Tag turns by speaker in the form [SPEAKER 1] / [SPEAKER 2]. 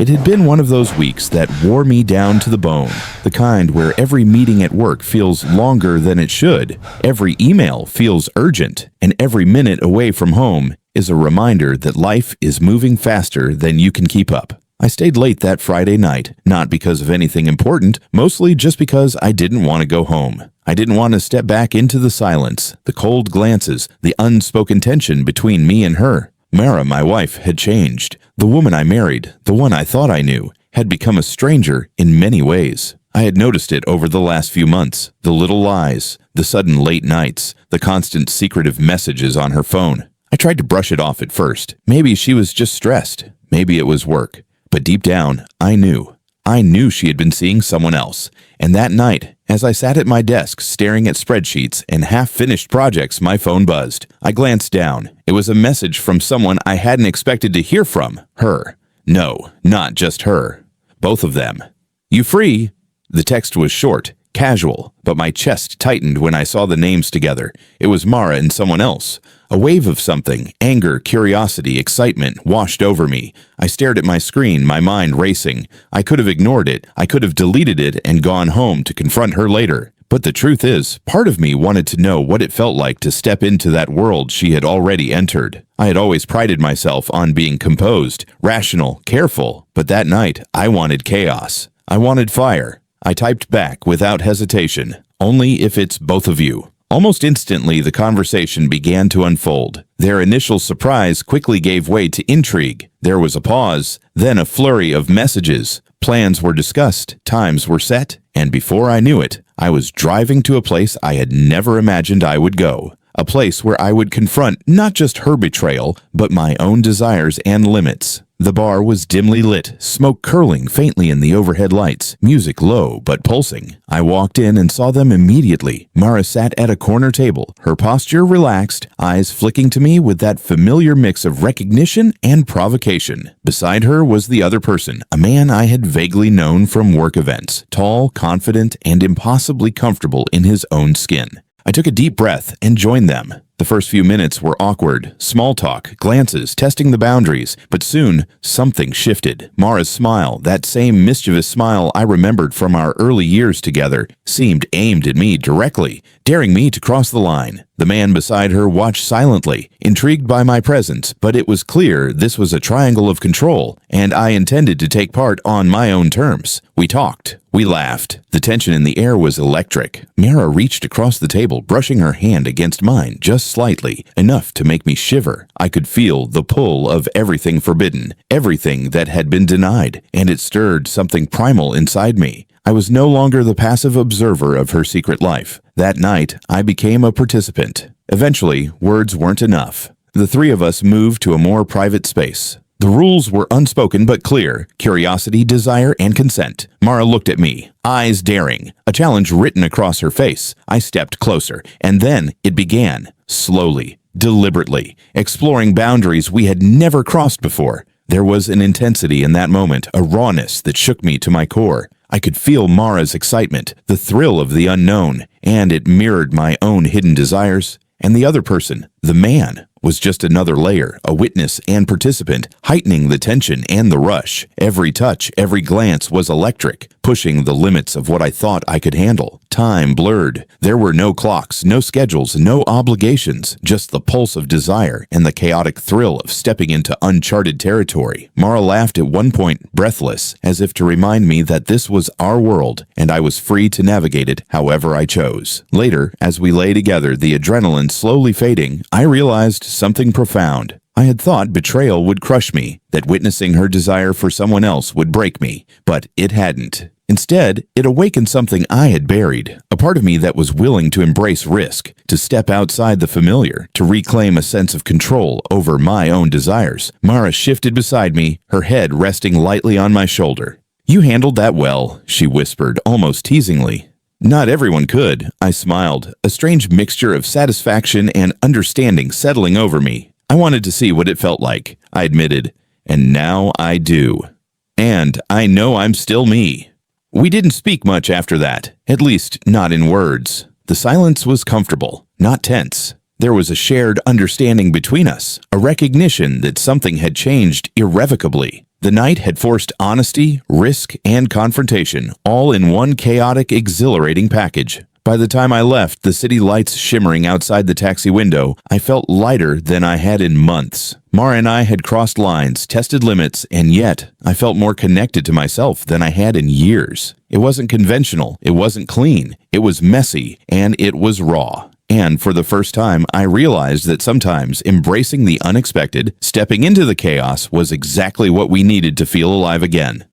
[SPEAKER 1] It had been one of those weeks that wore me down to the bone, the kind where every meeting at work feels longer than it should, every email feels urgent, and every minute away from home is a reminder that life is moving faster than you can keep up. I stayed late that Friday night, not because of anything important, mostly just because I didn't want to go home. I didn't want to step back into the silence, the cold glances, the unspoken tension between me and her. Mara, my wife, had changed. The woman I married, the one I thought I knew, had become a stranger in many ways. I had noticed it over the last few months, the little lies, the sudden late nights, the constant secretive messages on her phone. I tried to brush it off at first. Maybe she was just stressed. Maybe it was work. But deep down, I knew. I knew she had been seeing someone else. And that night, as I sat at my desk staring at spreadsheets and half-finished projects, my phone buzzed. I glanced down. It was a message from someone I hadn't expected to hear from. Her. No, not just her. Both of them. "You free?" The text was short, casual, but my chest tightened when I saw the names together. It was Mara and someone else. A wave of something, anger, curiosity, excitement, washed over me. I stared at my screen, my mind racing. I could have ignored it. I could have deleted it and gone home to confront her later. But the truth is, part of me wanted to know what it felt like to step into that world she had already entered. I had always prided myself on being composed, rational, careful, but that night I wanted chaos. I wanted fire. I typed back without hesitation, "Only if it's both of you." Almost instantly, the conversation began to unfold. Their initial surprise quickly gave way to intrigue. There was a pause, then a flurry of messages. Plans were discussed, times were set, and before I knew it, I was driving to a place I had never imagined I would go. A place where I would confront not just her betrayal, but my own desires and limits. The bar was dimly lit, smoke curling faintly in the overhead lights, music low but pulsing. I walked in and saw them immediately. Mara sat at a corner table, her posture relaxed, eyes flicking to me with that familiar mix of recognition and provocation. Beside her was the other person, a man I had vaguely known from work events, tall, confident, and impossibly comfortable in his own skin. I took a deep breath and joined them. The first few minutes were awkward, small talk, glances, testing the boundaries, but soon something shifted. Mara's smile, that same mischievous smile I remembered from our early years together, seemed aimed at me directly, daring me to cross the line. The man beside her watched silently, intrigued by my presence, but it was clear this was a triangle of control, and I intended to take part on my own terms. We talked. We laughed. The tension in the air was electric. Mara reached across the table, brushing her hand against mine just slightly, enough to make me shiver. I could feel the pull of everything forbidden, everything that had been denied, and it stirred something primal inside me. I was no longer the passive observer of her secret life. That night, I became a participant. Eventually, words weren't enough. The three of us moved to a more private space. The rules were unspoken but clear: curiosity, desire, and consent. Mara looked at me, eyes daring, a challenge written across her face. I stepped closer, and then it began, slowly, deliberately, exploring boundaries we had never crossed before. There was an intensity in that moment, a rawness that shook me to my core. I could feel Mara's excitement, the thrill of the unknown, and it mirrored my own hidden desires. And the other person, the man, was just another layer, a witness and participant, heightening the tension and the rush. Every touch, every glance was electric, pushing the limits of what I thought I could handle. Time blurred. There were no clocks, no schedules, no obligations, just the pulse of desire and the chaotic thrill of stepping into uncharted territory. Mara laughed at one point, breathless, as if to remind me that this was our world, and I was free to navigate it however I chose. Later, as we lay together, the adrenaline slowly fading, I realized something profound. I had thought betrayal would crush me, that witnessing her desire for someone else would break me, but it hadn't. Instead, it awakened something I had buried, a part of me that was willing to embrace risk, to step outside the familiar, to reclaim a sense of control over my own desires. Mara shifted beside me, her head resting lightly on my shoulder. "You handled that well," she whispered, almost teasingly. "Not everyone could," I smiled, a strange mixture of satisfaction and understanding settling over me. "I wanted to see what it felt like," I admitted, "and now I do. And I know I'm still me." We didn't speak much after that, at least not in words. The silence was comfortable, not tense. There was a shared understanding between us, a recognition that something had changed irrevocably. The night had forced honesty, risk, and confrontation, all in one chaotic, exhilarating package. By the time I left, the city lights shimmering outside the taxi window, I felt lighter than I had in months. Mara and I had crossed lines, tested limits, and yet I felt more connected to myself than I had in years. It wasn't conventional, it wasn't clean, it was messy, and it was raw. And for the first time, I realized that sometimes embracing the unexpected, stepping into the chaos, was exactly what we needed to feel alive again.